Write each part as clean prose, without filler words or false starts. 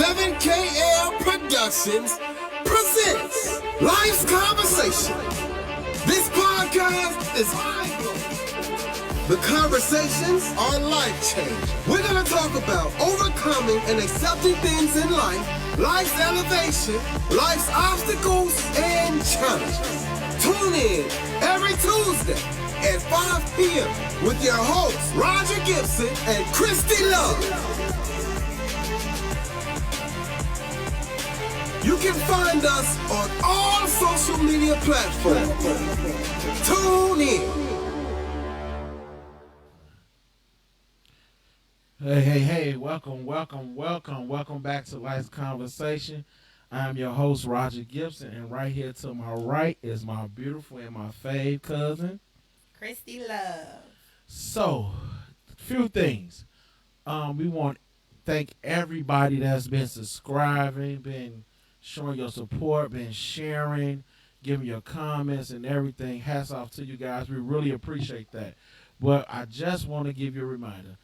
7KL Productions presents Life's Conversation. This podcast is mind-blowing. The conversations are life-changing. We're going to talk about overcoming and accepting things in life, life's elevation, life's obstacles, and challenges. Tune in every Tuesday at 5 p.m. with your hosts, Roger Gibson and Cristy Love. You can find us on all social media platforms. Tune in. Hey, welcome back to Life's Conversation. I'm your host, Roger Gibson, and right here to my right is my beautiful and my fave cousin, Cristy Love. So, few things. We want to thank everybody that's been subscribing, been showing your support, been sharing, giving your comments and everything. Hats off to you guys. We really appreciate that. But I just want to give you a reminder.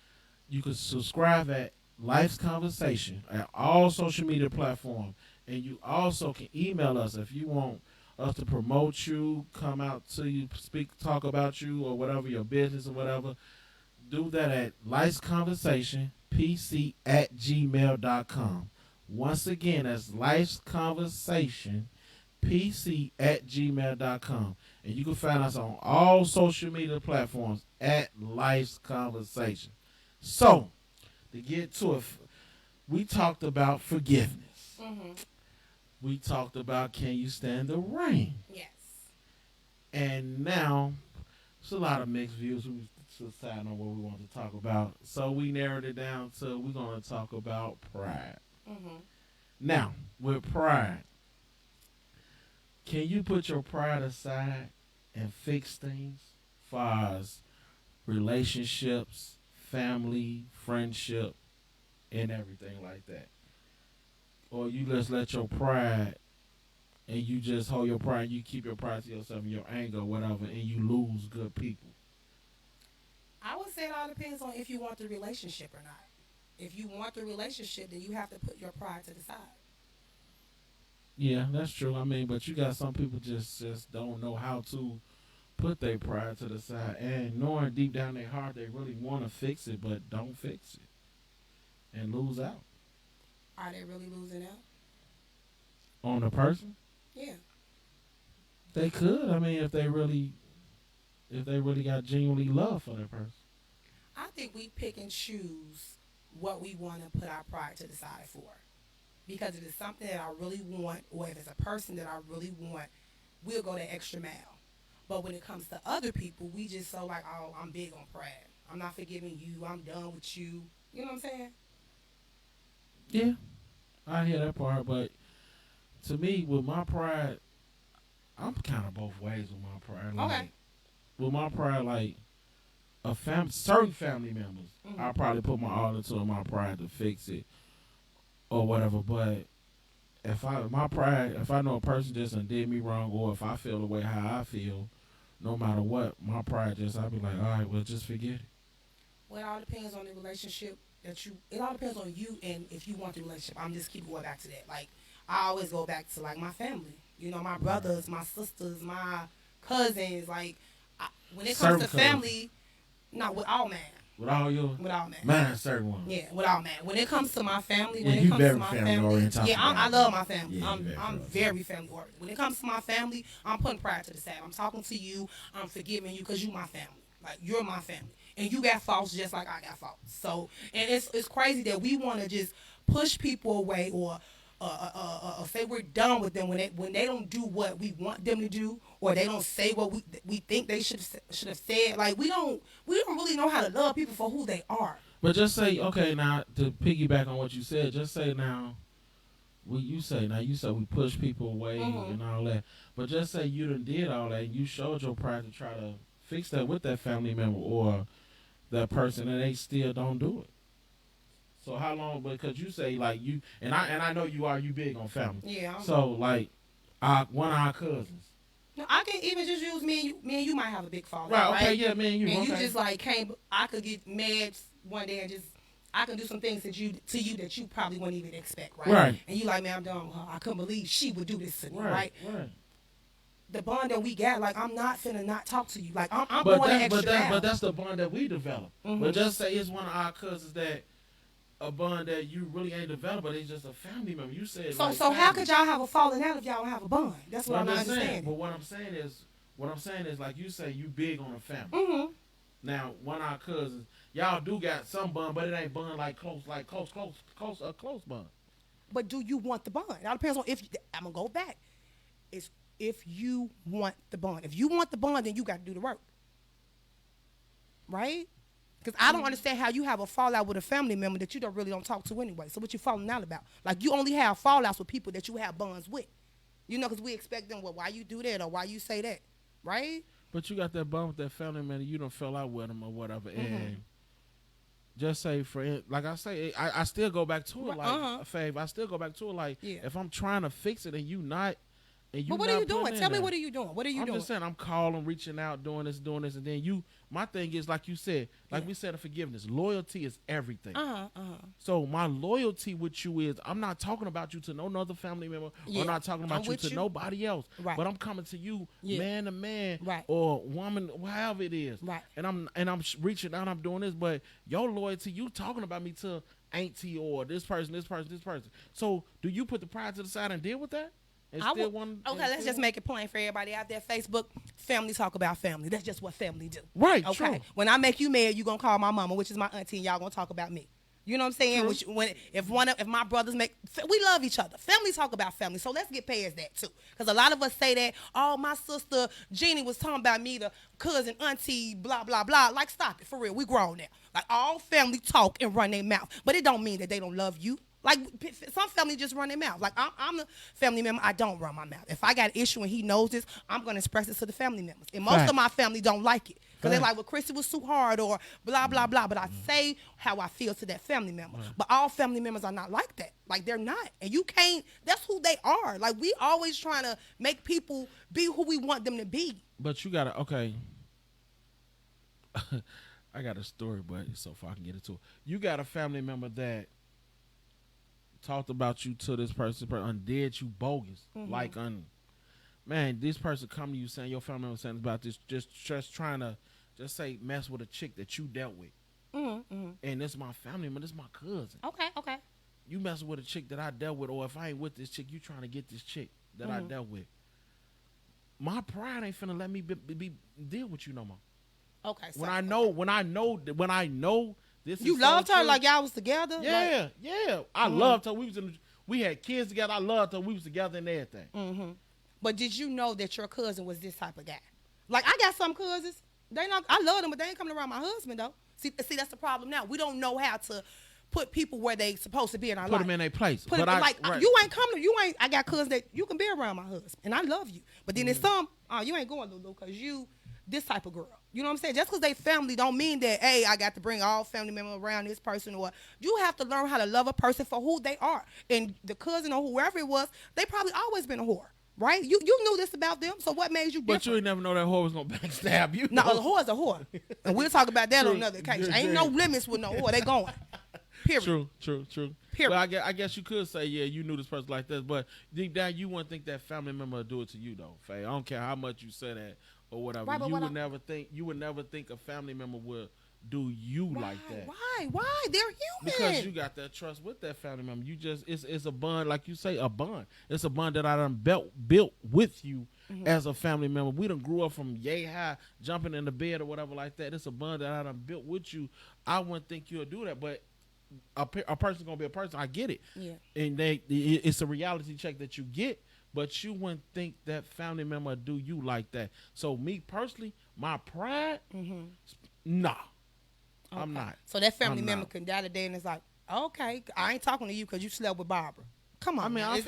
You can subscribe at Life's Conversation at all social media platforms. And you also can email us if you want us to promote you, come out to you, talk about you or whatever, your business or whatever. Do that at lifesconversationpc@gmail.com. Once again, that's lifesconversationpc@gmail.com. And you can find us on all social media platforms at Life's Conversation. So, to get to it, we talked about forgiveness. Mm-hmm. We talked about can you stand the rain? Yes. And now, it's a lot of mixed views. We decided on what we want to talk about. So we narrowed it down to we're going to talk about pride. Mm-hmm. Now, with pride, can you put your pride aside and fix things as far as relationships, family, friendship, and everything like that? Or you just let your pride and you just hold your pride, you keep your pride to yourself and your anger or whatever, and you lose good people? I would say it all depends on if you want the relationship or not. If you want the relationship, then you have to put your pride to the side. Yeah, that's true. I mean, but you got some people just don't know how to put their pride to the side, and knowing deep down their heart they really want to fix it, but don't fix it and lose out. Are they really losing out? On the person? Yeah. They could. I mean, if they really got genuinely love for that person. I think we pick and choose what we want to put our pride to the side for. Because if it's something that I really want, or if it's a person that I really want, we'll go the extra mile. But when it comes to other people, we just so like, oh, I'm big on pride. I'm not forgiving you. I'm done with you. You know what I'm saying? Yeah, I hear that part. But to me, with my pride, I'm kind of both ways with my pride. Like, okay. With my pride, like certain family members, Mm-hmm. I'll probably put my all into my pride to fix it or whatever. But if I know a person just done did me wrong, or if I feel the way how I feel, no matter what, my pride I'll be like, all right, well, just forget it. Well, it all depends on the relationship it all depends on you and if you want the relationship. I'm just keep going back to that. Like, I always go back to, like, my family. You know, my brothers, my sisters, my cousins. Like, when it comes to family, not with all man. With all your? With all man. Man, certain one. Yeah, with all man. When it comes to my family, I love my family. Yeah, I'm very family oriented. When it comes to my family, I'm putting pride to the side. I'm talking to you. I'm forgiving you because you my family. Like, you're my family. And you got faults just like I got faults. So, and it's crazy that we want to just push people away or say we're done with them when they don't do what we want them to do, or they don't say what we think they should have said. Like, we don't really know how to love people for who they are. But just say, okay, now to piggyback on what you said, just say now. You said we push people away Mm-hmm. and all that. But just say you done did all that and you showed your pride to try to fix that with that family member or that person, and they still don't do it. So how long? Because you say like you and I know you big on family. Yeah. So like, one of our cousins. No, I can even just use me and you. Me and you might have a big fallout. Right. Okay. Right? Yeah. Me and you. And okay. you just like came. I could get mad one day and just I can do some things to you that you probably wouldn't even expect, right? Right. And you like, man, I'm done with her. I couldn't believe she would do this to me, Right. right? The bond that we got, like, I'm not finna not talk to you. Like, I'm But going the that, extra mile. but that's the bond that we develop. But just say it's one of our cousins that a bond that you really ain't developed, but it's just a family member. You said So like how family. could y'all have a falling out if y'all don't have a bond? That's what I'm not just saying. understanding. But what I'm saying is like you say, you big on the family. Mm-hmm. Now, one of our cousins, y'all do got some bond, but it ain't bond like close bond. But do you want the bond? That depends on if I'm gonna go back. It's if you want the bond. If you want the bond, then you got to do the work, right? Because I don't understand how you have a fallout with a family member that you don't talk to anyway. So what you falling out about? Like you only have fallouts with people that you have bonds with, you know? Because we expect them, well, why you do that or why you say that, right? But you got that bond with that family member, you don't fell out with them or whatever, and just say like I say, I still go back to it like Fave. I still go back to it like if I'm trying to fix it and you not. But what are you doing? Tell me, what are you doing? What are you doing? I'm just saying, I'm calling, reaching out, doing this, and then my thing is, like you said, we said, forgiveness. Loyalty is everything. So my loyalty with you is, I'm not talking about you to no other family member. I'm not talking about you to nobody else. Right. But I'm coming to you, man to man, right, or woman, however it is. Right. And I'm reaching out, I'm doing this, but your loyalty, you talking about me to auntie or this person. So do you put the pride to the side and deal with that? Okay, let's just make it plain for everybody out there. Facebook, family talk about family. That's just what family do. Right, okay. True. When I make you mad, you gonna call my mama, which is my auntie, and y'all gonna talk about me. You know what I'm saying? Which, if my brothers we love each other. Family talk about family. So let's get past that too. Because a lot of us say that, oh, my sister Jeannie was talking about me, the cousin, auntie, blah, blah, blah. Like, stop it, for real. We grown now. Like, all family talk and run their mouth. But it don't mean that they don't love you. Like, some family just run their mouth. Like, I'm a family member. I don't run my mouth. If I got an issue and he knows this, I'm going to express it to the family members. And most of my family don't like it. Because they're like, well, Cristy was too hard or blah, blah, blah. But I say how I feel to that family member. But all family members are not like that. Like, they're not. And you can't, that's who they are. Like, we always trying to make people be who we want them to be. But you got to, okay. I got a story, but so far I can get into it. You got a family member that talked about you to this person and did you bogus. Like, man, this person come to you saying, your family member saying about this, just trying to, just say, mess with a chick that you dealt with. And this is my family member, this is my cousin. Okay. You messing with a chick that I dealt with, or if I ain't with this chick, you trying to get this chick that I dealt with. My pride ain't finna let me deal with you no more. Okay. So, when I know this you is loved so her true. like y'all was together? Yeah. I loved her. We had kids together. I loved her. We was together and everything. But did you know that your cousin was this type of guy? Like, I got some cousins. I love them, but they ain't coming around my husband though. See, that's the problem now. We don't know how to put people where they supposed to be in our life. Put them in their place. You ain't coming. I got cousins that you can be around my husband, and I love you. But then there's some, you ain't going, Lulu, because you this type of girl. You know what I'm saying? Just because they family don't mean that, hey, I got to bring all family members around this person. Or you have to learn how to love a person for who they are. And the cousin or whoever it was, they probably always been a whore. Right? You knew this about them, so what made you different? But you ain't never know that whore was going to backstab you. No, a whore's a whore. And we'll talk about that on another occasion. Ain't no limits with no whore. They going. Period. True. Period. Well, I guess you could say, yeah, you knew this person like this, but deep down, you wouldn't think that family member would do it to you, though, Faye. I don't care how much you say that or whatever. Right, you would never think a family member would do you like that. Why? They're human. Because you got that trust with that family member. You just it's a bond, like you say, a bond. It's a bond that I done built with you as a family member. We done grew up from yay high, jumping in the bed or whatever like that. It's a bond that I done built with you. I wouldn't think you'll do that, but a person's gonna be a person. I get it. Yeah. And it's a reality check that you get, but you wouldn't think that family member do you like that. So me personally, my pride, nah. Okay. I'm not. So that family member can die today and it's like, okay, I ain't talking to you because you slept with Barbara. Come on, I mean, is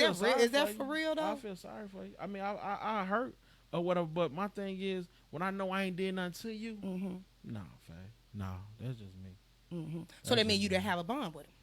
that for real though? I feel sorry for you. I mean, I hurt or whatever, but my thing is, when I know I ain't did nothing to you, nah, Faye, nah, that's just me. So that means you didn't have a bond with him.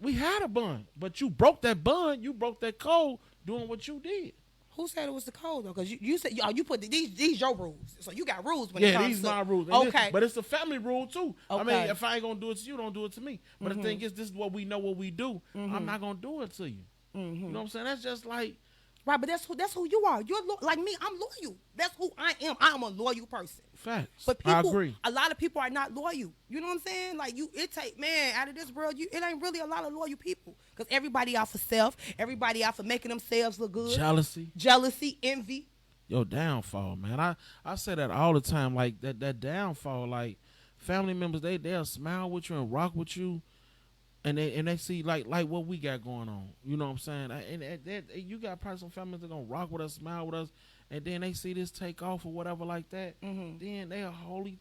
We had a bond, but you broke that bond. You broke that code doing what you did. Who said it was the code though? Because you said you put these your rules, so you got rules when it Yeah, comes these to my rules. Okay, But it's a family rule too. I mean, Okay. if I ain't gonna do it to you, don't do it to me. But the thing is, this is what we know what we do. I'm not gonna do it to you. You know what I'm saying? That's just like right, but that's who you are. You're like me. I'm loyal. That's who I am. I'm a loyal person. facts. But people, I agree. a lot of people are not loyal. You know what I'm saying? Like it take man out of this world. It ain't really a lot of loyal people because everybody out for self. Everybody out for making themselves look good. Jealousy, envy. Your downfall, man. I say that all the time. Like that downfall. Like family members, they'll smile with you and rock with you. And they see like what we got going on, you know what I'm saying? And you got probably some families that gonna rock with us, smile with us, and then they see this take off or whatever like that. Then they a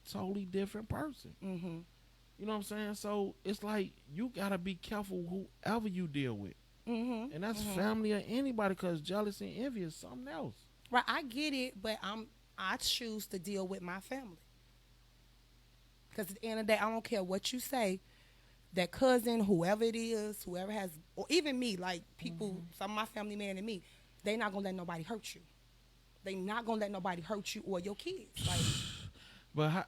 totally different person. You know what I'm saying? So it's like you gotta be careful whoever you deal with, and that's family or anybody, because jealousy and envy is something else. Right, I get it, but I choose to deal with my family because at the end of the day, I don't care what you say. That cousin, whoever it is, whoever has, or even me, like people, some of my family man and me, they not gonna let nobody hurt you. They not gonna let nobody hurt you or your kids. Like, but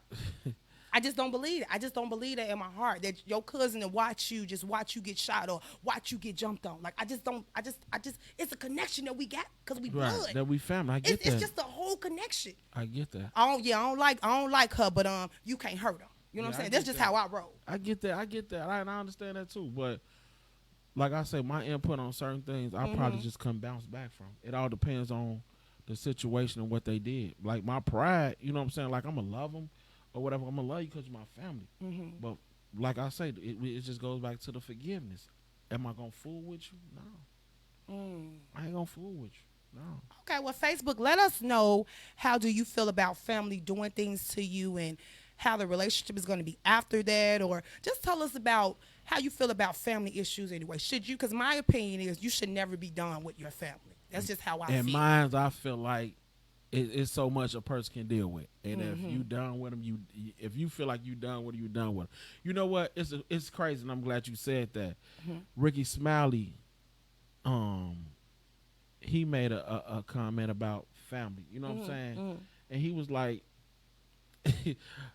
I just don't believe it. I just don't believe that in my heart that your cousin will watch you get shot or watch you get jumped on. Like I just, it's a connection that we got because we blood. right, that we family. I get that. It's just a whole connection. I get that. I don't like her, but you can't hurt her. You know what I'm saying? That's just how I roll. I get that. I understand that too. But like I say, my input on certain things, I'll probably just come bounce back from. It all depends on the situation and what they did. Like my pride, you know what I'm saying? Like I'm going to love them or whatever. I'm going to love you because you're my family. But like I say, it just goes back to the forgiveness. Am I going to fool with you? No. I ain't going to fool with you. No. Okay, well, Facebook, let us know how do you feel about family doing things to you and how the relationship is going to be after that, or just tell us about how you feel about family issues anyway. Should you, because my opinion is you should never be done with your family. That's just how I feel. In mine, I feel like it's so much a person can deal with. And if you done with them, if you feel like you done with them, you done with them. You know what? It's crazy, and I'm glad you said that. Ricky Smiley, he made a comment about family. You know what I'm saying? And he was like,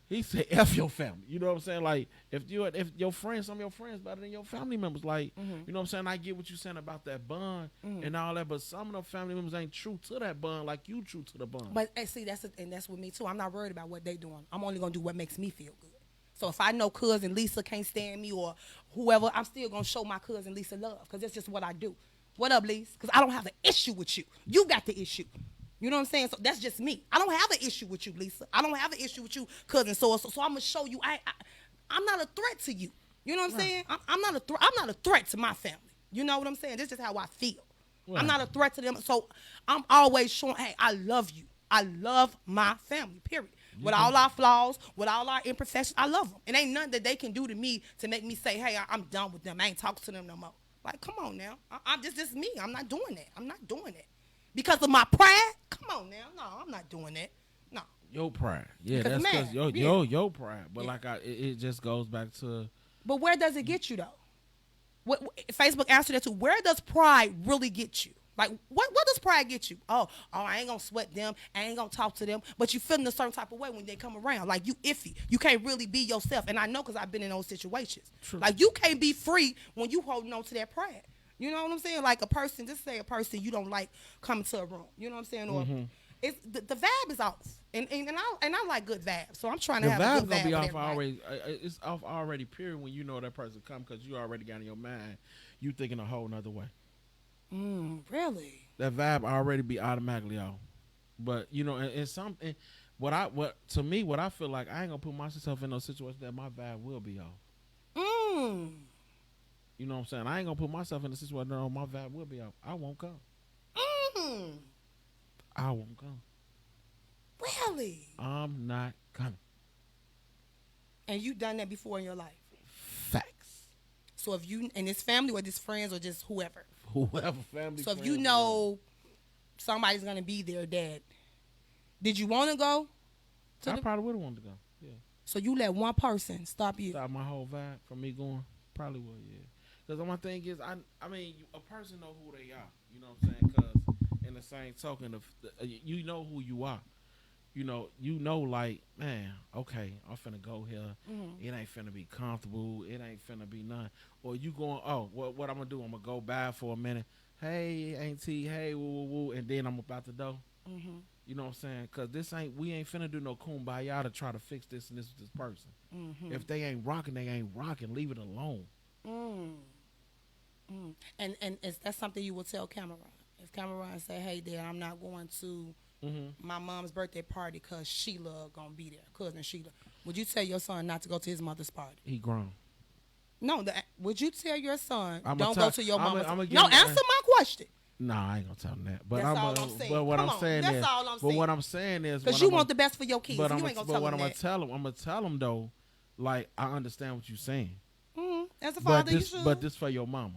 he said, F your family. You know what I'm saying? Like, if your friends, some of your friends better than your family members. Like, you know what I'm saying? I get what you're saying about that bond and all that, but some of the family members ain't true to that bond like you true to the bond. But see, that's with me too. I'm not worried about what they doing. I'm only gonna do what makes me feel good. So if I know cousin Lisa can't stand me or whoever, I'm still gonna show my cousin Lisa love because that's just what I do. What up, Lisa? Because I don't have an issue with you. You got the issue. You know what I'm saying? So that's just me. I don't have an issue with you, Lisa. I don't have an issue with you, cousin. So I'm gonna show you. I'm not a threat to you. You know what I'm saying? I'm not a threat to my family. You know what I'm saying? This is how I feel. Right. I'm not a threat to them. So I'm always showing, hey, I love you. I love my family. Period. With all our flaws, with all our imperfections, I love them. It ain't nothing that they can do to me to make me say, hey, I'm done with them. I ain't talking to them no more. Like, come on now. I'm just me. I'm not doing that. I'm not doing that. Because of my pride? Come on now. No, I'm not doing that. No. Your pride. Yeah, that's because your pride. But like it just goes back to. But where does it get you though? What Facebook answered that too. Where does pride really get you? Like what does pride get you? Oh, I ain't gonna sweat them. I ain't gonna talk to them. But you feeling a certain type of way when they come around. Like you iffy. You can't really be yourself. And I know because I've been in those situations. True. Like you can't be free when you holding on to that pride. You know what I'm saying? Like just say a person you don't like coming to a room. You know what I'm saying? Or it's the vibe is off, and I like good vibes. So I'm trying to have a good vibe. The vibe gonna be off already. It's off already. Period. When you know that person come, because you already got in your mind, you thinking a whole nother way. Really? That vibe already be automatically off. But you know, and something. What I feel like I ain't gonna put myself in no situation that my vibe will be off. You know what I'm saying? I ain't gonna put myself in a situation where my vibe will be off. I won't come. I won't come. Really? I'm not coming. And you done that before in your life? Facts. So if you and it's family or just friends or just whoever. Whoever family. So if you know somebody's gonna be there, Dad, did you want to go? I probably would have wanted to go. Yeah. So you let one person stop you? Stop my whole vibe from me going. Probably would, yeah. Because my thing is, I mean, a person know who they are. You know what I'm saying? Because in the same token of you know who you are. You know, like, man, okay, I'm finna go here. It ain't finna be comfortable. It ain't finna be none. Or you going, oh, what I'm gonna do? I'm gonna go by for a minute. Hey, auntie, hey, woo, woo, woo, and then I'm about to go. You know what I'm saying? Cause we ain't finna do no kumbaya to try to fix this and this person. If they ain't rocking, they ain't rocking. Leave it alone. And is that something you will tell Cameron? If Cameron say, hey, Dad, I'm not going to my mom's birthday party because Sheila gonna be there, cousin Sheila. Would you tell your son not to go to his mother's party? He grown. No, would you tell your son don't go to your mama's? No, answer my question. Nah, I ain't gonna tell him that. But that's all I'm saying. But what Come I'm on, saying that's is, all I'm but saying. what I'm saying is, because you want the best for your kids. But you ain't gonna tell what him I'm that. gonna tell him though, like, I understand what you're saying. As a father, you should. But this for your mama.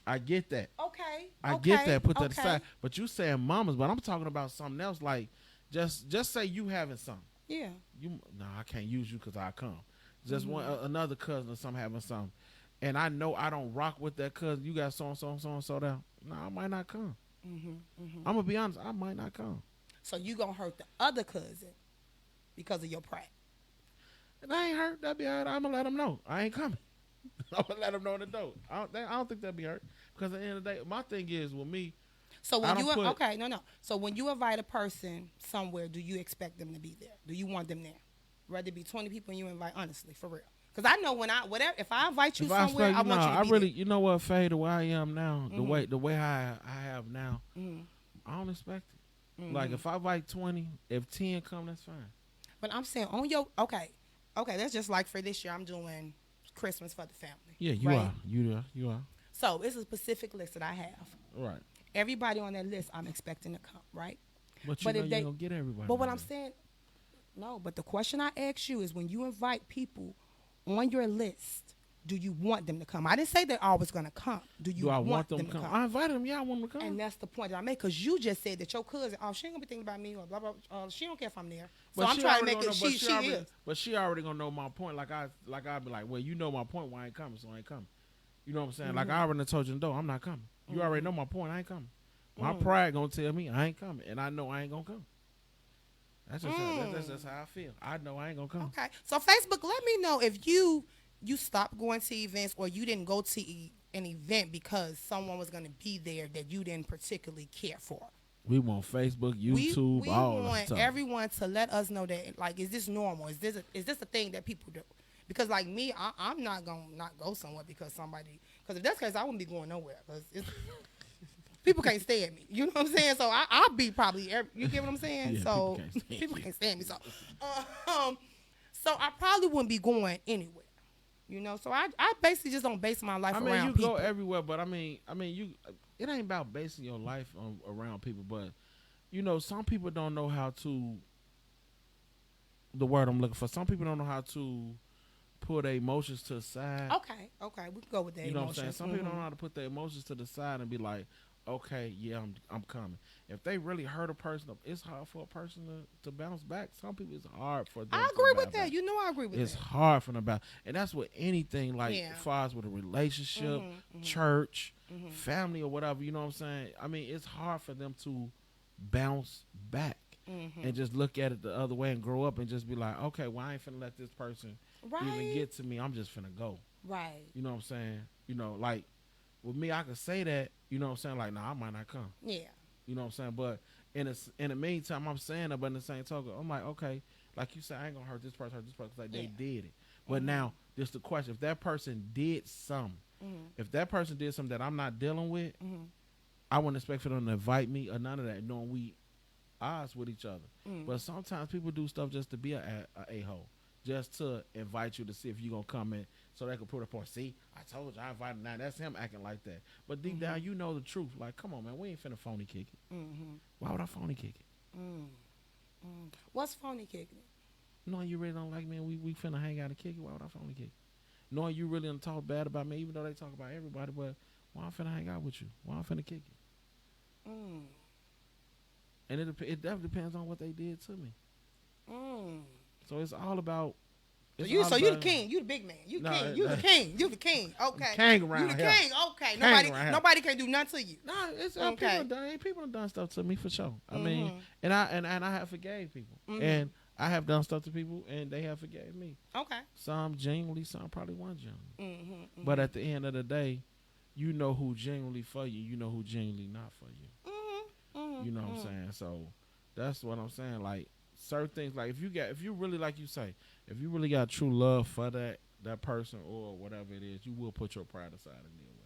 I get that. Okay. I get that. Put that aside. But you saying mamas, but I'm talking about something else. Like, just say you having something. Yeah. I can't use you because I come. Just another cousin or something having something, and I know I don't rock with that cousin. You got so and so down. No, I might not come. I'm gonna be honest. I might not come. So you gonna hurt the other cousin because of your pride? And I ain't hurt. That be all right. I'm gonna let them know I ain't coming. I'm gonna let them know in the door. I don't think that'd be hurt, because at the end of the day, my thing is with me. So when So when you invite a person somewhere, do you expect them to be there? Do you want them there? Rather it be 20 people and you invite, honestly, for real. Because I know if I invite you somewhere, I want you to be there. You know what, Faye, the way I am now, the way I have now, I don't expect it. Like, if I invite 20, if 10 come, that's fine. But I'm saying okay, that's just like for this year, I'm doing Christmas for the family. Yeah, you are. So it's a specific list that I have. Right. Everybody on that list, I'm expecting to come, right? But you know you don't get everybody. But what I'm saying, no. But the question I ask you is, when you invite people on your list, do you want them to come? I didn't say they're always going to come. Do you want them to come? I invited them. Yeah, I want them to come. And that's the point that I made, because you just said that your cousin, she ain't gonna be thinking about me or blah blah. She don't care if I'm there. So I'm trying to make it. She is. But she already gonna know my point. Like I'd be like, well, you know my point. Why I ain't coming? So I ain't coming. You know what I'm saying? Like, I already told you, no, I'm not coming. You already know my point. I ain't coming. My pride gonna tell me I ain't coming, and I know I ain't gonna come. That's just how I feel. I know I ain't gonna come. Okay. So Facebook, let me know if you stopped going to events, or you didn't go to an event because someone was gonna be there that you didn't particularly care for. We want Facebook, YouTube, all we that want stuff. everyone to let us know that, like, is this normal? Is this a thing that people do? Because, like me, I'm not gonna not go somewhere because if that's the case, I wouldn't be going nowhere, because people can't stand me. You know what I'm saying? So I'll be probably, you get what I'm saying? Yeah, so people can't stand me. So, so I probably wouldn't be going anywhere. You know, so I basically just don't base my life around people. I mean, you go everywhere, but I mean, it ain't about basing your life around people, but, you know, some people don't know how to, the word I'm looking for, some people don't know how to put their emotions to the side. Okay, we can go with that. You know what I'm saying? Some people don't know how to put their emotions to the side and be like, okay, yeah, I'm coming. If they really hurt a person, it's hard for a person to bounce back. Some people, it's hard for them. I agree with that. You know, I agree with that. It's hard for them to bounce. And that's with anything, like, as far as with a relationship, church, family, or whatever. You know what I'm saying? I mean, it's hard for them to bounce back and just look at it the other way and grow up and just be like, okay, well, I ain't finna let this person even get to me. I'm just finna go. Right. You know what I'm saying? You know, like, with me, I could say that, you know what I'm saying? Like, nah, I might not come. Yeah. You know what I'm saying? But in the meantime, I'm saying that, but in the same token, I'm like, okay, like you said, I ain't gonna hurt this person, like they did it. But now, just the question, if that person did something, if that person did something that I'm not dealing with, I wouldn't expect for them to invite me or none of that, knowing we odds with each other. But sometimes people do stuff just to be a a-hole, just to invite you to see if you're going to come in so they can put up on, see, I told you I invited. Now that's him acting like that. But deep down, you know the truth. Like, come on, man, we ain't finna phony kick it. Why would I phony kick it? What's phony kicking it? Knowing you really don't like me and we finna hang out and kick it, why would I phony kick it? Knowing you really don't talk bad about me, even though they talk about everybody, but why I'm finna hang out with you? Why I'm finna kick it? And it definitely depends on what they did to me. So it's all about It's You all so you the about- king. You the big man. You No, king. You the king. You the king. Okay. King around You the here. king. Okay. King around here. Nobody can do nothing to you. No, it's Okay. people done stuff to me for sure. I mean, and I have forgave people, and I have done stuff to people, and they have forgave me. Okay. Some genuinely, some probably weren't genuinely. But at the end of the day, you know who genuinely for you. You know who genuinely not for you. You know what I'm saying? So that's what I'm saying. Like certain things, like if you really, like you say, if you really got true love for that person or whatever it is, you will put your pride aside and deal with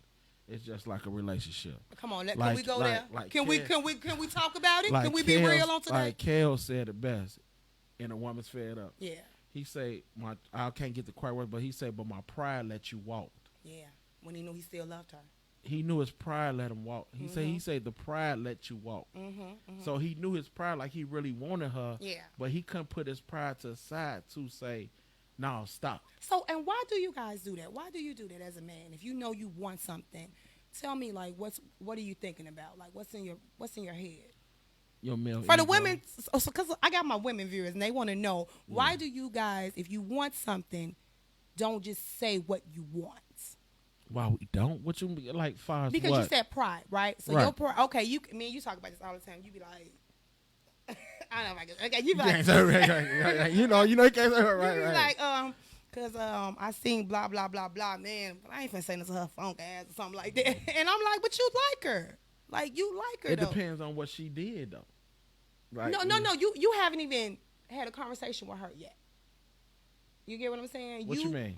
it. It's just like a relationship. Come on, can we go there? Like Can we talk about it? Like Can we be real on today? Like Kel said it best, and a woman's fed up. Yeah. He say, I can't get the quite word, but he said, but my pride let you walk. Yeah. When he knew he still loved her. He knew his pride let him walk. He said the pride let you walk. So he knew his pride, like he really wanted her. Yeah. But he couldn't put his pride to the side to say, no, stop. So, and why do you guys do that? Why do you do that as a man? If you know you want something, tell me, like, what are you thinking about? Like, what's in your head? Your male For the ego. women, so because I got my women viewers and they want to know, why do you guys, if you want something, don't just say what you want? Why we don't? What you mean, like, far as Because what? you said pride, right? So Right. your pride, okay, you talk about this all the time. You be like, I don't know if I can, okay, you be You like, can't say right. You know, you can't say right, you be right. like, cause I seen blah blah blah blah, man, but I ain't finna say this to her funk ass or something like that. And I'm like, but you like her, like you like her. It though. depends on what she did, though. Right? No, you haven't even had a conversation with her yet. You get what I'm saying? What you mean?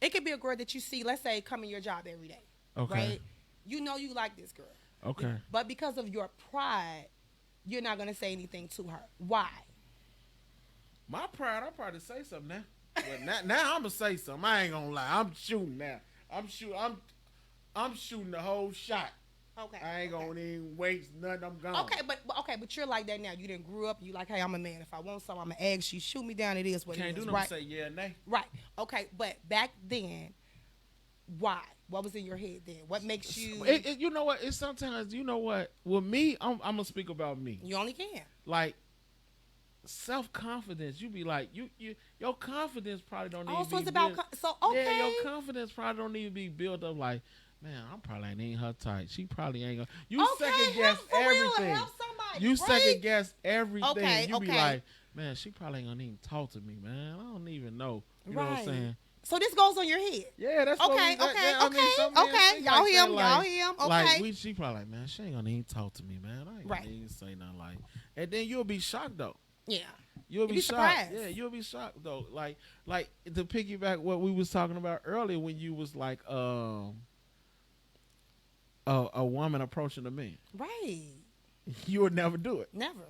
It could be a girl that you see, let's say, come in your job every day. Okay. Right? You know you like this girl. Okay. But because of your pride, you're not gonna say anything to her. Why? My pride, I'll probably say something now. But now I'm gonna say something. I ain't gonna lie. I'm shooting now. I'm shooting the whole shot. Okay. I ain't gonna even waste nothing. I'm gone. But you're like that now. You didn't grew up. You like, hey, I'm a man. If I want something, I'm gonna ask you. Shoot me down. It is what Can't it is. do nothing. Say yeah or nay. Right. Okay. But back then, why? What was in your head then? What makes you? You know what? It's sometimes. You know what? With me, I'm gonna speak about me. You only can. Like self-confidence. You be like your confidence probably don't need to be it's about okay. Yeah, your confidence probably don't need to be built up like, man, I'm probably ain't even her type. She probably ain't gonna. You second guess everything. Help somebody, You right? second guess everything. Okay, You be okay. like, man, she probably ain't gonna even talk to me, man. I don't even know. You know what I'm saying? So this goes on your head. Yeah, that's Okay, what we, okay. Y'all hear him, y'all hear him. Okay. Like she probably like, man, she ain't gonna even talk to me, man. I ain't Right. gonna even say nothing like. And then you'll be shocked though. Yeah. You'll be be shocked. surprised. Yeah, you'll be shocked though. Like to piggyback what we was talking about earlier when you was like a woman approaching a man. Right. You would never do it. Never.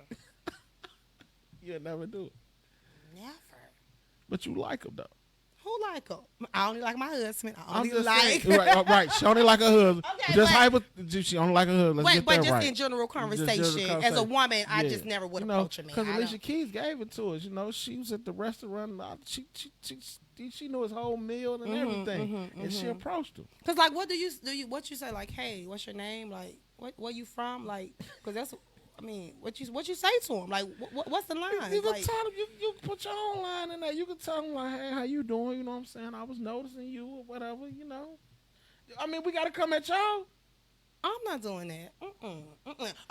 You would never do it. Never. But you like him though. Who like him? I only like my husband. I I'm only just like. saying, right. She only like her husband. Okay, She only like her husband. Let's get but that just right. in general Just conversation, general as a conversation. woman, I Yeah. just never would You know, approach a man. because I Alicia don't- Keys gave it to us. You know, she was at the restaurant. She knew his whole meal and everything, and she approached him. Cause like, what do you what you say? Like, hey, what's your name? Like, where you from? Like, cause that's, I mean, what you say to him? Like, what's the line? You can Like, tell him. You can put your own line in there. You can tell him like, hey, how you doing? You know what I'm saying? I was noticing you or whatever. You know. I mean, we got to come at y'all. I'm not doing that.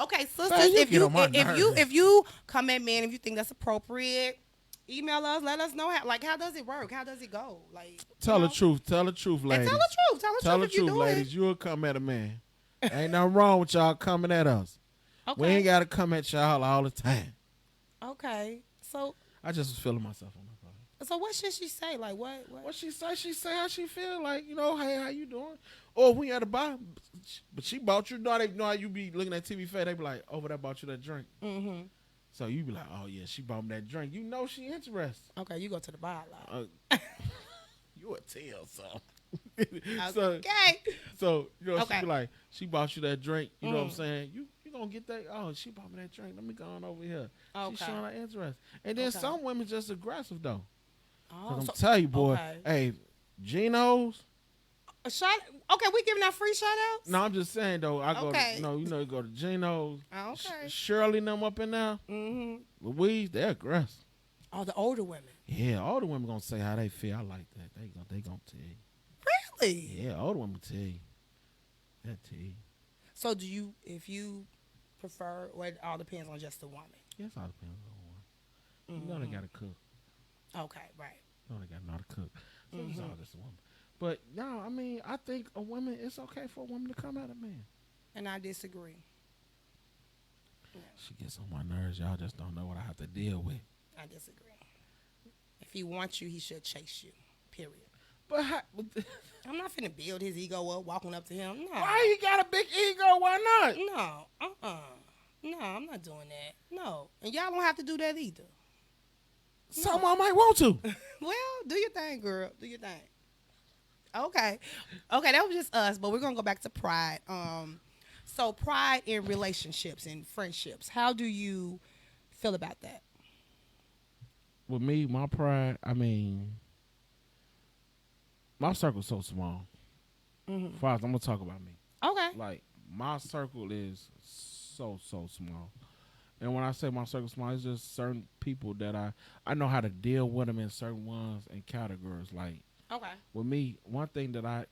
Okay, sisters, Man, you if get on my if you come at me and if you think that's appropriate, email us. Let us know how does it work? How does it go? Like, Tell the truth. Tell the truth, And ladies. tell the truth. Tell the if you truth, do ladies. it. You'll come at a man. Ain't nothing wrong with y'all coming at us. Okay. We ain't got to come at y'all all the time. Okay. So I just was feeling myself on that part. what should she say? Like what? What she say how she feel. Like, you know, hey, how you doing? Or we at the bar, but she bought you. Know how you be looking at TV Fed. They be like, over there bought you that drink. Mm-hmm. So you be like, oh yeah, she bought me that drink. You know she interested. Okay, you go to the bar a lot. You a tell so. Okay. So you know Okay. she be like, she bought you that drink. You know what I'm saying? You gonna get that? Oh, she bought me that drink. Let me go on over here. Okay. She's showing her interest. And then Okay. some women just aggressive though. Oh, Cause so- I'm telling you, boy. okay. Hey, Geno's. Okay, we giving out free shout outs? No, I'm just saying though. I go. Okay. To, you go to Geno's. Okay. Shirley and them up in there. Mm-hmm. Louise, they're aggressive. Oh, the older women. Yeah, older women gonna say how they feel. I like that. They gonna tell you. Really? Yeah, older women tell you. That tell you. So do you, if you prefer, or it all depends on just the woman? Yes, all depends on one. You know they gotta cook. Okay, right. You know they gotta know how to cook. So it's all just a woman. But no, I mean, I think a woman. It's okay for a woman to come at a man. And I disagree. She gets on my nerves. Y'all just don't know what I have to deal with. I disagree. If he wants you, he should chase you. Period. But I'm not finna build his ego up, walking up to him. No. why he got a big ego? Why not? No. No, I'm not doing that. No. And y'all don't have to do that either. Someone might want to. Well, do your thing, girl. Do your thing. Okay, that was just us, but we're gonna go back to pride. So pride in relationships and friendships. How do you feel about that? With me, my pride, I mean, my circle's so small. First, I'm gonna talk about me. Okay. Like, my circle is so small. And when I say my circle small, it's just certain people that I know how to deal with them in certain ones and categories. Like, Okay. with me, one thing that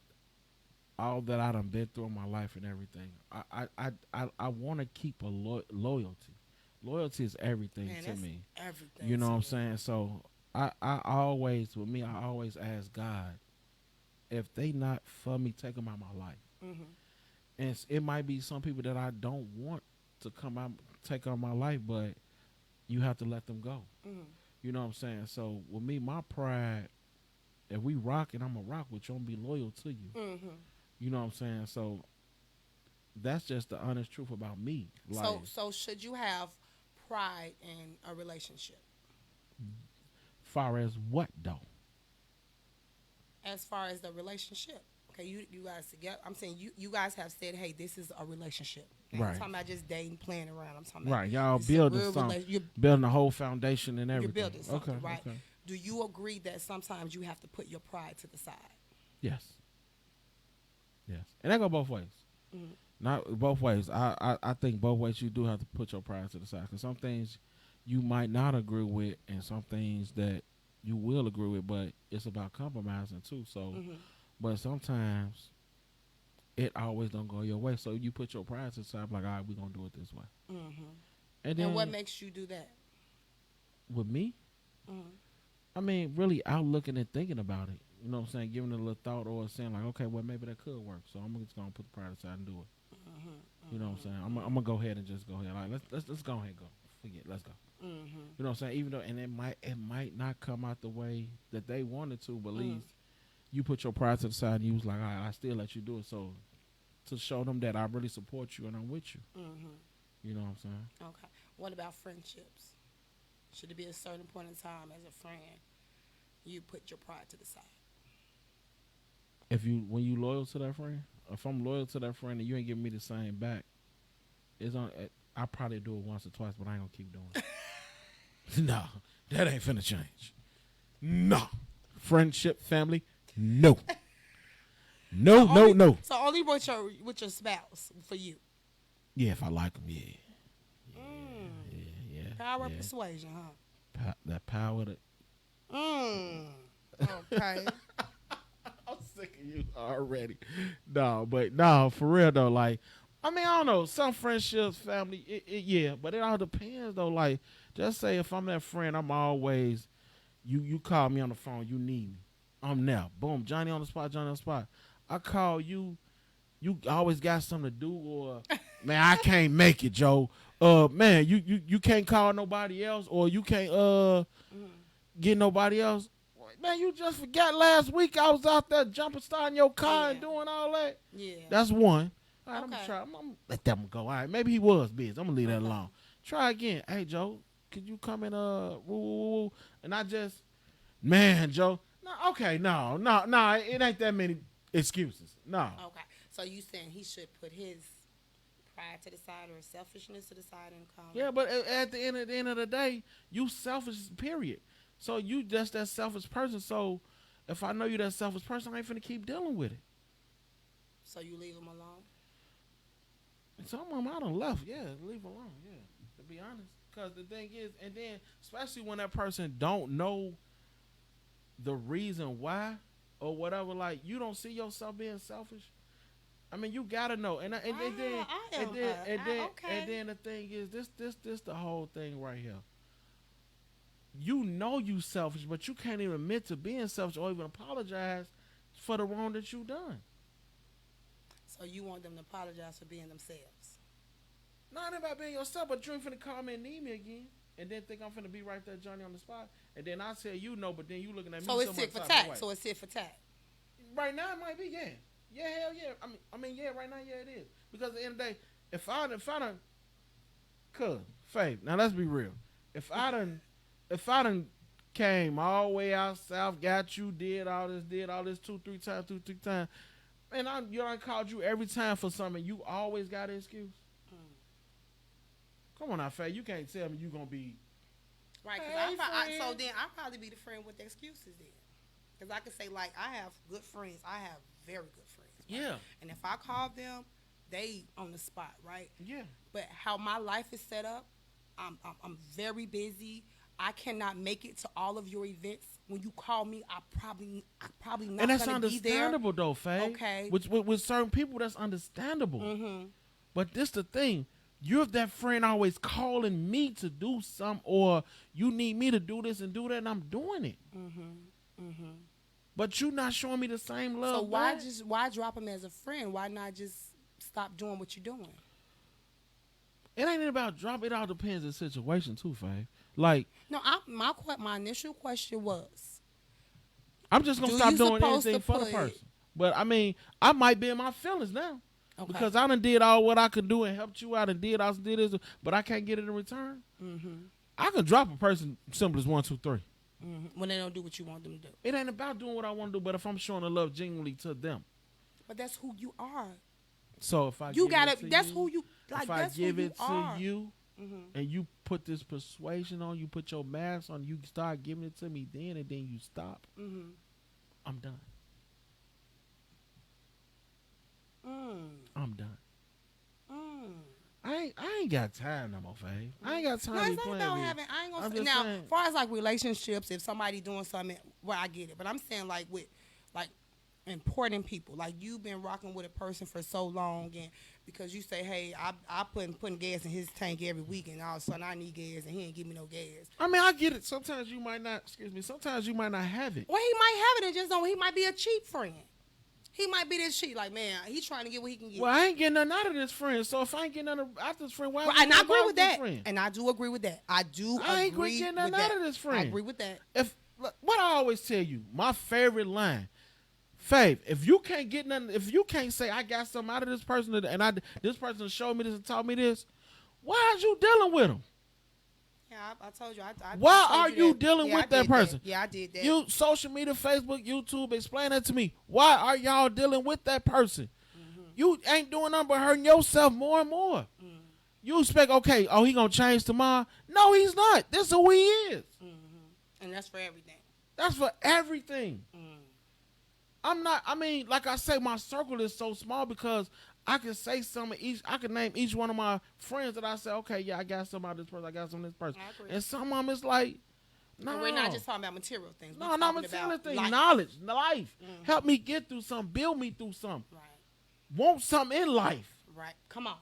all that I done been through in my life and everything, I want to keep a loyalty. Loyalty is everything Man, to that's me. everything. You know to what I'm me. saying? So I always, with me, I always ask God, if they not for me, take them out of my life. And it might be some people that I don't want to come out, take out of my life, but you have to let them go. You know what I'm saying? So with me, my pride, if we rockin', I'm going to rock with you. I'm going to be loyal to you. You know what I'm saying? So that's just the honest truth about me. Like, So should you have pride in a relationship? far as what, though? As far as the relationship. Okay, you guys together. I'm saying you guys have said, hey, this is a relationship. I'm Right. talking about just dating, playing around. I'm talking about Right. Y'all this is a building real something. you're Building a whole foundation and everything. building something, right? Okay. Do you agree that sometimes you have to put your pride to the side? Yes. And that go both ways. Not both ways. I think both ways you do have to put your pride to the side. Because some things you might not agree with and some things that you will agree with, but it's about compromising too. So, but sometimes it always don't go your way. So you put your pride to the side, like, all right, we're going to do it this way. And then And what makes you do that? with me, I mean, really out looking and thinking about it. You know what I'm saying? Giving it a little thought or saying like, okay, well, maybe that could work. So I'm just going to put the pride aside and do it. You know what I'm saying? I'm going to go ahead and just go ahead. Like, let's go ahead and go. Forget, let's go. You know what I'm saying? Even though, and it might not come out the way that they wanted to, but at least you put your pride to the side and you was like, all right, I still let you do it. So to show them that I really support you and I'm with you. You know what I'm saying? Okay. What about friendships? Should it be a certain point in time as a friend you put your pride to the side? When you loyal to that friend, if I'm loyal to that friend and you ain't giving me the same back, I probably do it once or twice, but I ain't gonna keep doing it. No, that ain't finna change. No, friendship, family, no, no. So only with your spouse for you. Yeah, if I like them, yeah. Power of persuasion, huh? That power that. Okay. I'm sick of you already. No, for real though. Like, I mean, I don't know. Some friendships, family, yeah, but it all depends though. Like, just say if I'm that friend, I'm always, you call me on the phone, you need me, I'm there. Boom, Johnny on the spot. I call you, you always got something to do, or man, I can't make it, Joe. Man, you can't call nobody else, or you can't get nobody else. Man, you just forgot last week I was out there jumping, starting your car and doing all that. Yeah. That's one. All right, Okay. I'm gonna let that one go. All right, maybe he was busy. I'm gonna leave that alone. Try again. Hey, Joe, could you come in? Woo. And I just, man, Joe. No, okay, no. It ain't that many excuses. No. Okay. So you saying he should put his pride to the side or selfishness to the side and call? Yeah, but at the end of the day, you selfish. Period. So you just that selfish person. So if I know you that selfish person, I ain't finna keep dealing with it. So you leave him alone? Some of them I done left. Yeah, leave alone. Yeah, to be honest. Because the thing is, and then especially when that person don't know the reason why or whatever, like you don't see yourself being selfish. I mean, you gotta know, and then the thing is, this the whole thing right here. You know you selfish, but you can't even admit to being selfish or even apologize for the wrong that you done. So you want them to apologize for being themselves? Not about being yourself, but you ain't finna call me and need me again, and then think I'm finna be right there, Johnny, on the spot, and then I say you know, but then you looking at me. So it's tit for tat. So it's tit for tat. Right now it might be, yeah. Yeah, hell yeah. I mean, yeah, right now, yeah, it is. Because at the end of the day, if I done, Faith, now let's be real. If I done came all the way out south, got you, did all this, 2-3 times, and I called you every time for something, you always got an excuse. Come on now, Faith, you can't tell me you gonna be. Right, so then I'll probably be the friend with the excuses then. Because I can say, like, I have good friends. I have very good friends. Right? Yeah. And if I call them, they on the spot, right? Yeah. But how my life is set up, I'm very busy. I cannot make it to all of your events. When you call me, I probably not gonna be there. And that's understandable though, Faye. Okay. With certain people, that's understandable. Mm-hmm. But this the thing. You're that friend always calling me to do something, or you need me to do this and do that, and I'm doing it. Mm-hmm. Mm-hmm. But you not showing me the same love. So why drop him as a friend? Why not just stop doing what you're doing? It ain't about drop. It all depends on the situation too, Faye. Like no, my initial question was, I'm just gonna stop doing anything for the person. But I mean, I might be in my feelings now. Okay. Because I done did all what I could do and helped you out and did this, but I can't get it in return. Mm-hmm. I can drop a person simple as 1, 2, 3. Mm-hmm. When they don't do what you want them to do. It ain't about doing what I want to do, but if I'm showing the love genuinely to them. But that's who you are. So if I that's who you like. If I give it to you, mm-hmm. and you put this persuasion on, you put your mask on, you start giving it to me then, and then you stop. Mm-hmm. I'm done. I'm done. I ain't got time no more, Faye. I ain't got time to be playing with. I ain't gonna say now. As far as like relationships, if somebody doing something, well, I get it. But I'm saying like with like important people, like you've been rocking with a person for so long, and because you say, hey, I putting gas in his tank every week, and all of a sudden I need gas, and he ain't give me no gas. I mean, I get it. Sometimes you might not. Sometimes you might not have it. Well, he might have it, and just don't. He might be a cheap friend. He might be this cheap, like, man, he's trying to get what he can get. Well, I ain't getting nothing out of this friend, so if I ain't getting nothing out of this friend, why? And I agree with that. And I do agree with that. I ain't getting nothing out of this friend. I agree with that. What I always tell you, my favorite line, Faith, if you can't get nothing, if you can't say I got something out of this person, and this person showed me this and taught me this, why are you dealing with him? Yeah, I told you. Why are you dealing with that person? Yeah, I did that. You social media, Facebook, YouTube, explain that to me. Why are y'all dealing with that person? Mm-hmm. You ain't doing nothing but hurting yourself more and more. Mm-hmm. You expect, okay, he gonna change tomorrow? No, he's not. This is who he is. Mm-hmm. And that's for everything. That's for everything. Mm. I mean, like I say, my circle is so small because I can say I can name each one of my friends that I say, okay, yeah, I got some of this person, I got some of this person. And some of them is like, no. And we're not just talking about material things. No, not material things. Knowledge, life. Mm-hmm. Help me get through something, build me through something. Right. Want something in life. Right. Come on.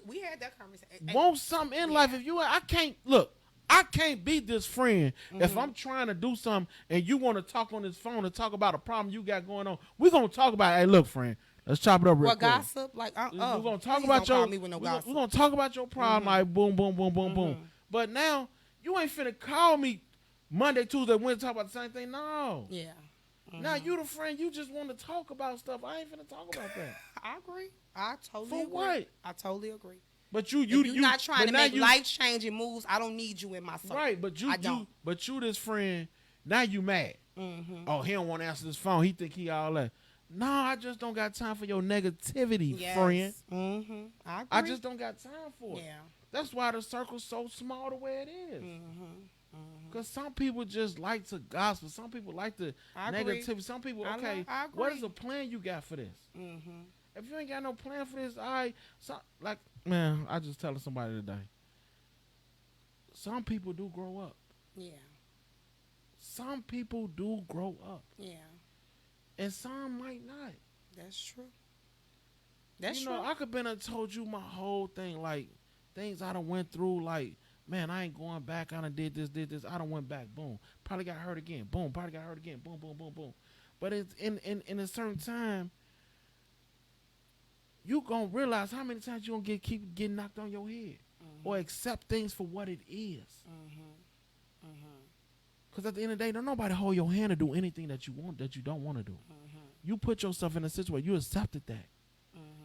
We had that conversation. Want something in life. If I can't be this friend if I'm trying to do something and you want to talk on this phone and talk about a problem you got going on. We're going to talk about it. Hey, look, friend. Let's chop it up real quick. Gossip? Like, we're gonna talk about your. We're gonna talk about your problem. Like, boom, boom, boom, boom, boom. But now you ain't finna call me Monday, Tuesday, Wednesday, talk about the same thing. No. Yeah. Now you the friend. You just want to talk about stuff. I ain't finna talk about that. I agree. I totally agree. For what? I totally agree. But you're not trying to make life changing moves. I don't need you in my circle. Right, but you this friend. Now you mad. Mm-hmm. Oh, he don't want to answer this phone. He think he all that. No, I just don't got time for your negativity, friend. Mm-hmm. I agree. I just don't got time for it. Yeah. That's why the circle's so small the way it is. Because some people just like to gossip. Some people like the negativity. Some people, okay, what is the plan you got for this? Mm-hmm. If you ain't got no plan for this, man, I just telling somebody today. Some people do grow up. Yeah. some people do grow up. Yeah. And some might not. That's true. That's you true. know, I could been and told you my whole thing, like things I done went through, like, man, I ain't going back. I done did this. I done went back. Boom. Probably got hurt again. Boom. Probably got hurt again. Boom, boom, boom, boom. But it's in a certain time, you gonna realize how many times you gonna keep getting knocked on your head, or accept things for what it is. Because at the end of the day, don't nobody hold your hand to do anything that you want, that you don't want to do. You put yourself in a situation, you accepted that.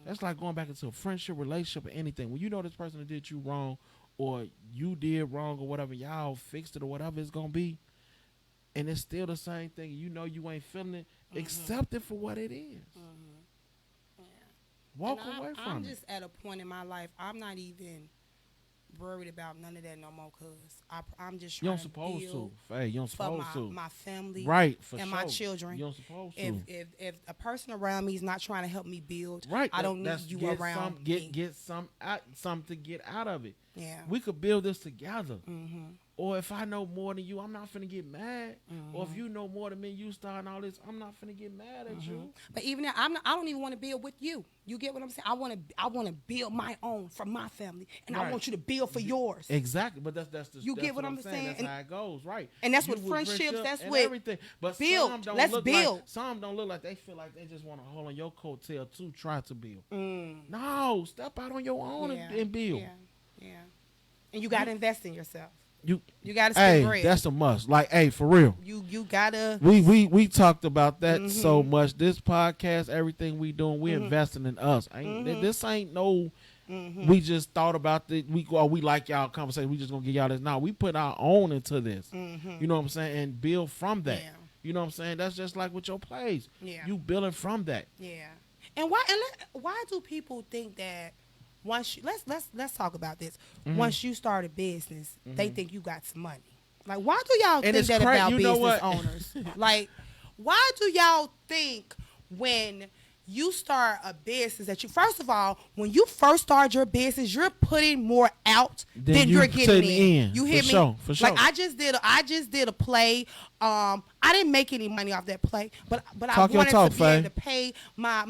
That's like going back into a friendship, relationship, or anything. When you know this person did you wrong, or you did wrong, or whatever, y'all fixed it, or whatever it's going to be, and it's still the same thing, you know you ain't feeling it, accept it for what it is. Yeah. Walk And away from I'm it. just at a point in my life, I'm not even worried about none of that no more, cause I'm just You trying don't supposed to to. build Hey, you don't for supposed to. my family, Right, for and sure. my children. You don't supposed if, to. if a person around me is not trying to help me build, Right. I don't need that's- you get around some, me. Get some to get out of it. Yeah. We could build this together. Or if I know more than you, I'm not finna get mad. Or if you know more than me, you starting all this, I'm not finna get mad at you. But even now, I don't even want to build with you. You get what I'm saying? I want to build my own for my family, and I Right. want you to build for yours. Exactly, but that's You get what I'm saying? That's And- how it goes, right? and that's You what with friendships, that's and what everything. But build. some don't Let's look build. like some don't look like they feel like they just want to hold on your coattail to try to build. No, step out on your own and build. Yeah. And you got to invest in yourself. You got to spend hey, bread. that's a must. Like, hey, for real. You gotta. We talked about that so much. This podcast, everything we doing, we investing in us. This ain't no. We just thought about the we like y'all conversation. We just gonna give y'all this. Now we put our own into this. You know what I'm saying, and build from that. Yeah. You know what I'm saying. That's just like with your plays. Yeah. You building from that. Yeah. And why do people think that once you, let's talk about this. Once you start a business, they think you got some money. Like, why do y'all think it's that cra- about you know business what? owners? Like, why do y'all think when you start a business that you, first of all, when you first start your business, you're putting more out Then than you you're getting in. You For hear me? sure, for sure. Like, I just did a play. I didn't make any money off that play, but Talk I your wanted talk, to be Faye. able to pay my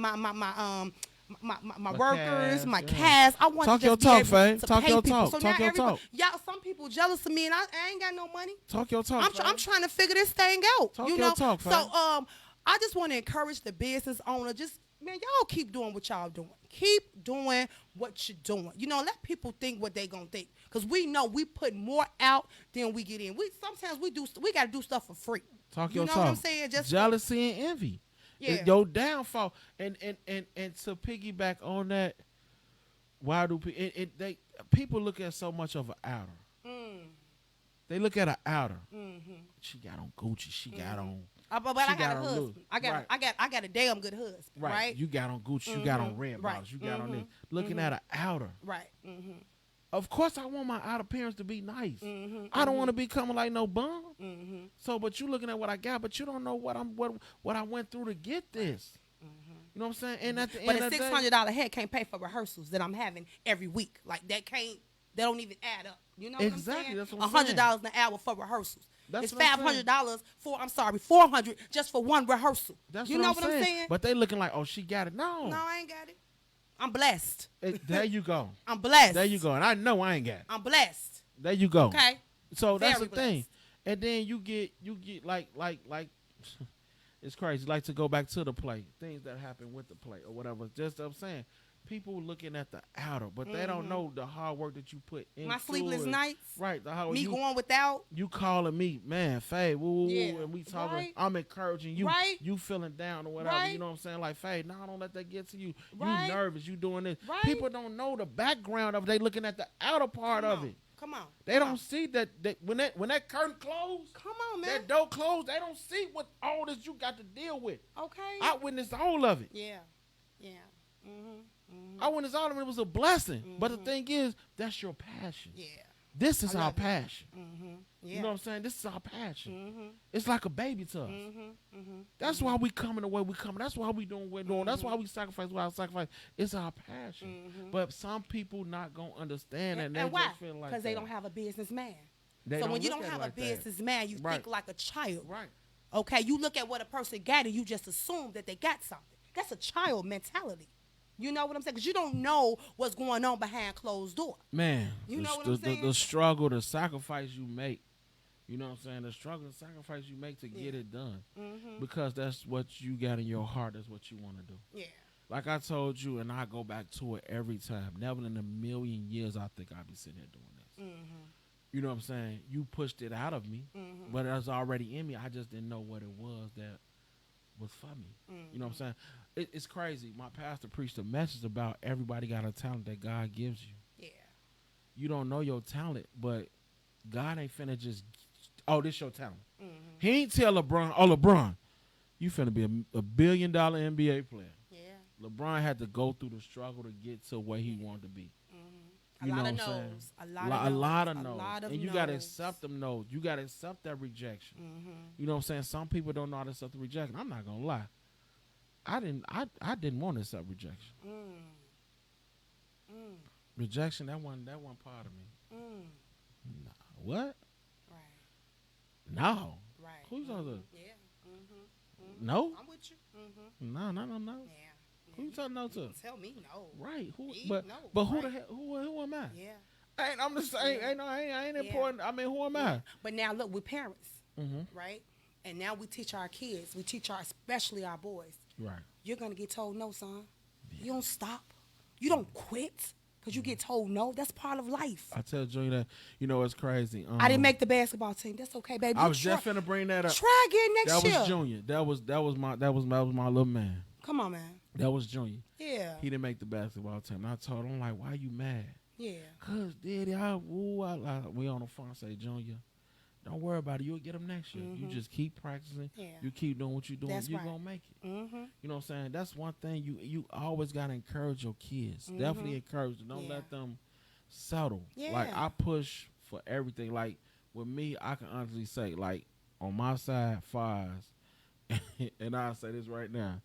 My workers, cast, my yeah. cast. I want Talk to your just talk, be able Faye. to Talk pay your people. talk. So Talk now your talk. y'all, some people jealous of me, and I ain't got no money. Talk your talk. I'm trying to figure this thing out. Talk you your know. talk, So Faye. I just want to encourage the business owner. Just, man, y'all keep doing what y'all doing. Keep doing what you're doing. You know, let people think what they gonna think, because we know we put more out than we get in. Sometimes we got to do stuff for free. Talk You your know talk. what I'm saying? Just jealousy and envy. Yeah. Your downfall. And to piggyback on that, why do people look at so much of an outer? They look at an outer. She got on Gucci. She got on. But she I got a got on husband. Louis. I got a damn good husband. Right. You got on Gucci. You got on red Right. bottles. You got on this. Looking at an outer. Right. Of course, I want my outer appearance to be nice. I don't want to be coming like no bum. So, but you looking at what I got, but you don't know what I went through to get this. You know what I'm saying? And at the But end a of the day, $600 head can't pay for rehearsals that I'm having every week. Like, that don't even add up. You know what Exactly, I'm saying? that's what I'm saying. $100 an hour for rehearsals. That's It's what I'm saying. $500 $400 just for one rehearsal. That's you what know I'm what saying. I'm saying? But they looking like, oh, she got it. No. No, I ain't got it. I'm blessed. There you go. I'm blessed. There you go. And I know I ain't got it. I'm blessed. There you go. Okay. So that's the Very thing. blessed. And then you get like it's crazy. Like, to go back to the play, things that happen with the play or whatever. Just I'm saying, people looking at the outer, but they don't know the hard work that you put into My sleepless it. nights. Right. The hard Me you, going without. you calling me, man, Faye, woo, Yeah. and we talking. Right. I'm encouraging you. Right. You feeling down or whatever. Right. You know what I'm saying? Like, Faye, no, don't let that get to you. Right. You nervous. You doing this. Right. People don't know the background of it. They looking at the outer part of it. Come on. They don't see that when that curtain closed, Come on, man. that door closed, they don't see what all this you got to deal with. Okay. I witnessed all of it. Yeah. I witnessed all of it. It was a blessing. But the thing is, that's your passion. Yeah. This is I our love it. passion. Yeah. You know what I'm saying? This is our passion. It's like a baby to us. That's why we coming the way we coming. That's why we doing what we're doing. That's why we sacrifice what I sacrifice. It's our passion. But some people not gonna understand that. And they And why? just feel like Because they that. don't have a businessman. They So don't when you look don't at it have like a that. businessman, you Right. think like a child. Right. Okay, you look at what a person got and you just assume that they got something. That's a child mentality. You know what I'm saying? Because you don't know what's going on behind closed door. Man, You know what I'm saying? the struggle, the sacrifice you make. You know what I'm saying? The struggle and sacrifice you make to get it done. Because that's what you got in your heart. That's what you want to do. Yeah. Like I told you, and I go back to it every time. Never in a million years I think I'd be sitting here doing this. You know what I'm saying? You pushed it out of me, but it was already in me. I just didn't know what it was that was for me. You know what I'm saying? It's crazy. My pastor preached a message about everybody got a talent that God gives you. Yeah. You don't know your talent, but God ain't finna just, this your talent. He ain't tell LeBron, you finna be a $1 billion NBA player. Yeah. LeBron had to go through the struggle to get to where he wanted to be. A You lot know of what I'm saying? no's. A A lot of no's. lot of and you no's. gotta accept them no's. You gotta accept that rejection. You know what I'm saying? Some people don't know how to accept the rejection. I'm not gonna lie. I didn't want to accept rejection. Rejection, that one part of me. Nah, what? Right. No. Right. Who you talking to? Yeah. No? I'm with you. No. Yeah. Who you talking no to? Tell me no. Right. Who? Me? But No. but who Right. the hell? Who am I? Yeah. I'm just saying. Yeah. I ain't Yeah. important. I mean, who am I? But now look, we're parents, right? And now we teach our kids. We teach especially our boys. Right. You're gonna get told no, son. You don't stop. You don't quit because you get told no. That's part of life. I tell Junior that. You know it's crazy. I didn't make the basketball team. That's okay, baby. I was just finna bring that up. Try again next That year. was Junior. That was my little man. Come on, man. That was Junior. Yeah. He didn't make the basketball team. And I told him, like, why you mad? Yeah. Cause Daddy, we on the phone. I say, Junior, don't worry about it. You'll get them next year. You just keep practicing. Yeah. You keep doing what you're doing. That's You're right. gonna make it. Mm-hmm. You know what I'm saying? That's one thing you always gotta encourage your kids. Definitely encourage them. Don't Yeah. let them settle. Yeah. Like I push for everything. Like with me, I can honestly say, like on my side, Fives, and I'll say this right now.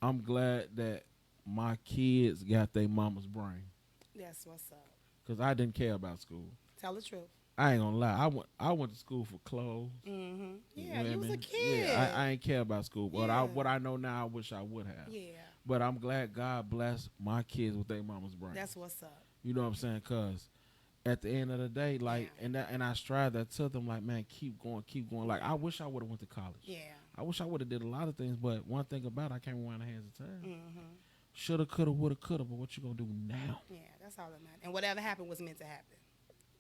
I'm glad that my kids got their mama's brain. That's what's up. Cause I didn't care about school. Tell the truth. I ain't gonna lie. I went to school for clothes. Yeah, you was a women. kid. Yeah, I ain't care about school. But Yeah. what I know now, I wish I would have. Yeah. But I'm glad God blessed my kids with their mama's brain. That's what's up. You know what I'm saying? Cause at the end of the day, like, Yeah. and I strive that to them, like, man, keep going. Like, I wish I would have went to college. Yeah. I wish I would have did a lot of things, but one thing about it, I can't rewind the hands of time. Shoulda, coulda, woulda, coulda, but what you gonna do now? Yeah, that's all that matters. And whatever happened was meant to happen.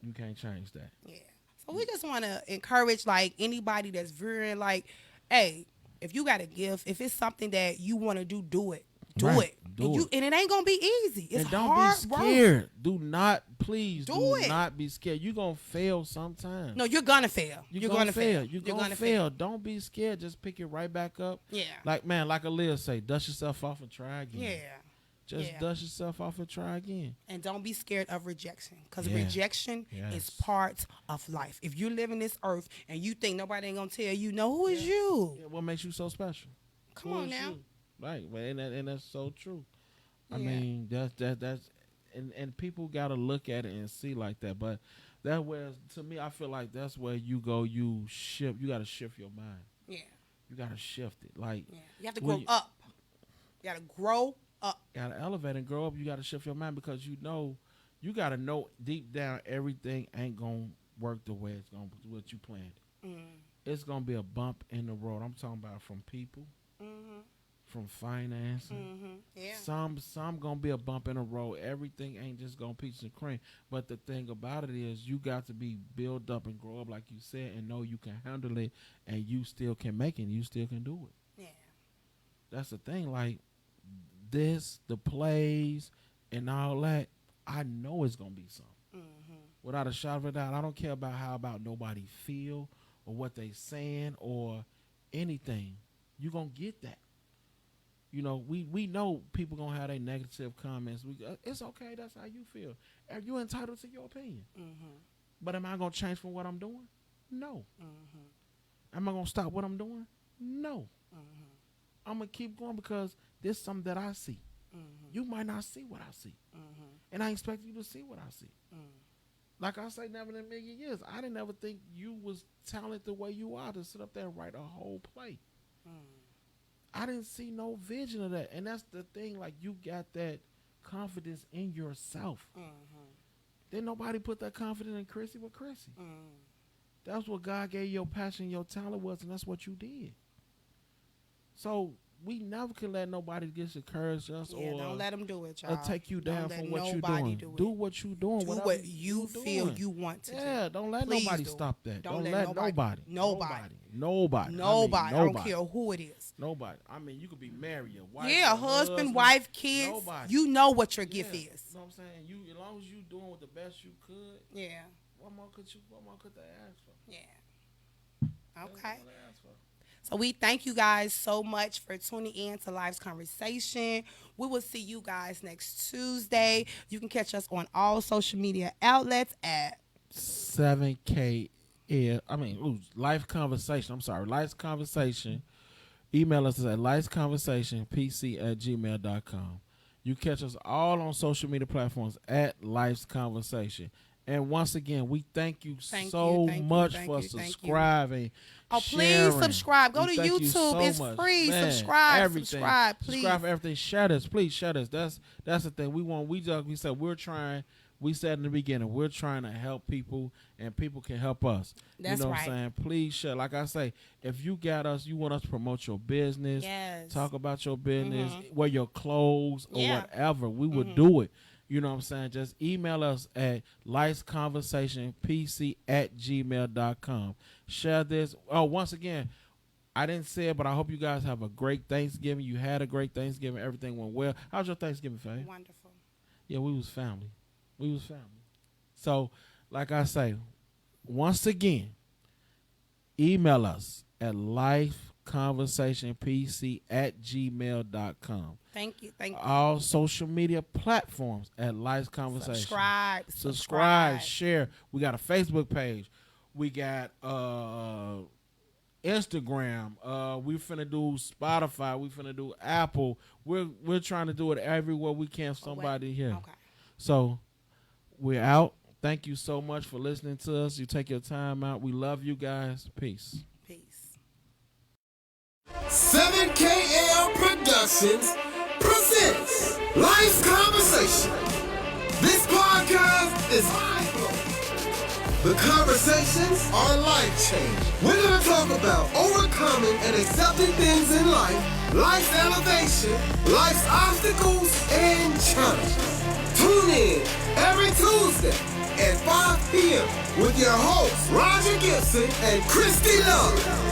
You can't change that. Yeah. So we just want to encourage, like, anybody that's veering, like, hey, if you got a gift, if it's something that you want to do it. Do Right. it. Do it. And it ain't going to be easy. It's and don't hard be work. scared. Do not, please, Do it. not be scared. You're going to fail sometime. No, you're going to fail. You're going to fail. You're going to fail. Don't be scared. Just pick it right back up. Yeah. Like, man, like Aaliyah say, dust yourself off and try again. Yeah. Just Yeah. dust yourself off and try again. And don't be scared of rejection, because Yeah. rejection Yes. is part of life. If you live in this earth and you think nobody ain't going to tell you, no, who is you? Yeah, what makes you so special? Come Who on is now. you? Right, and that's so true. I Yeah. mean, that's and people got to look at it and see like that. But that where, to me, I feel like that's where you go. You got to shift your mind. Yeah. You got to shift it. Like, Yeah. You have to when grow up. You got to grow up. you got to elevate and grow up. You got to shift your mind because you got to know deep down everything ain't gonna work the way it's gonna what you planned. It's gonna be a bump in the road. I'm talking about from people, from financing. Yeah. Some gonna be a bump in the road. Everything ain't just gonna peaches and cream. But the thing about it is, you got to be built up and grow up, like you said, and know you can handle it, and you still can make it. And you still can do it. Yeah. That's the thing. Like this, the plays, and all that. I know it's gonna be something. Without a shadow of a doubt. I don't care about how about nobody feel or what they saying or anything. You gonna get that. You know, we know people gonna have their negative comments. It's okay. That's how you feel. Are you entitled to your opinion? But am I gonna change from what I'm doing? No. Am I gonna stop what I'm doing? No. I'm gonna keep going because this is something that I see. You might not see what I see, and I expect you to see what I see. like I say, never in a million years. I didn't ever think you was talented the way you are to sit up there and write a whole play. I didn't see no vision of that. And that's the thing, like you got that confidence in yourself. Then nobody put that confidence in Cristy but Cristy. That's what God gave your passion, your talent was, and that's what you did. So we never can let nobody discourage us or don't let them do it, y'all. or take you down from what you're doing. Do what you're doing. Do what you feel you want to do. Yeah, don't let nobody stop that. Don't let nobody. Nobody. I don't care who it is. Nobody. I mean, you could be married, your wife. Yeah, husband, wife, kids. Nobody. You know what your gift is. You know what I'm saying? You, as long as you doing what the best you could. Yeah. What more could they ask for? Yeah. Okay. So we thank you guys so much for tuning in to Life's Conversation. We will see you guys next Tuesday. You can catch us on all social media outlets at 7K. Life Conversation. I'm sorry, Life's Conversation. Email us at lifesconversationpc@gmail.com. You catch us all on social media platforms at Life's Conversation. And once again, we thank you so much for subscribing. Oh, please subscribe. Go to YouTube. It's free. Man, subscribe. Everything. Subscribe, please. Subscribe for everything. Share this. Please share this. That's the thing. We said we're trying. We said in the beginning, we're trying to help people, and people can help us. That's you know right. what I'm saying? Please share. Like I say, if you got us, you want us to promote your business, talk about your business, wear your clothes or whatever, we would do it. You know what I'm saying? Just email us at lifesconversationpc@gmail.com. Share this. Oh, once again, I didn't say it, but I hope you guys have a great Thanksgiving. You had a great Thanksgiving. Everything went well. How's your Thanksgiving, Faye? Wonderful. Yeah, we was family. So, like I say, once again, email us at lifeconversationpc@gmail.com. Thank you. All social media platforms at Life's Conversation. Subscribe, share. We got a Facebook page. We got Instagram. We finna do Spotify. We finna do Apple. We're trying to do it everywhere we can. Somebody here. Okay. So we're out. Thank you so much for listening to us. You take your time out. We love you guys. Peace. 7KL Productions presents Life's Conversation. This podcast is mind-blowing. The conversations are life-changing. We're going to talk about overcoming and accepting things in life, life's elevation, life's obstacles, and challenges. Tune in every Tuesday at 5 p.m. with your hosts, Roger Gibson and Cristy Love.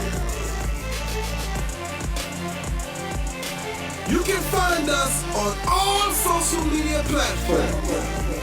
You can find us on all social media platforms.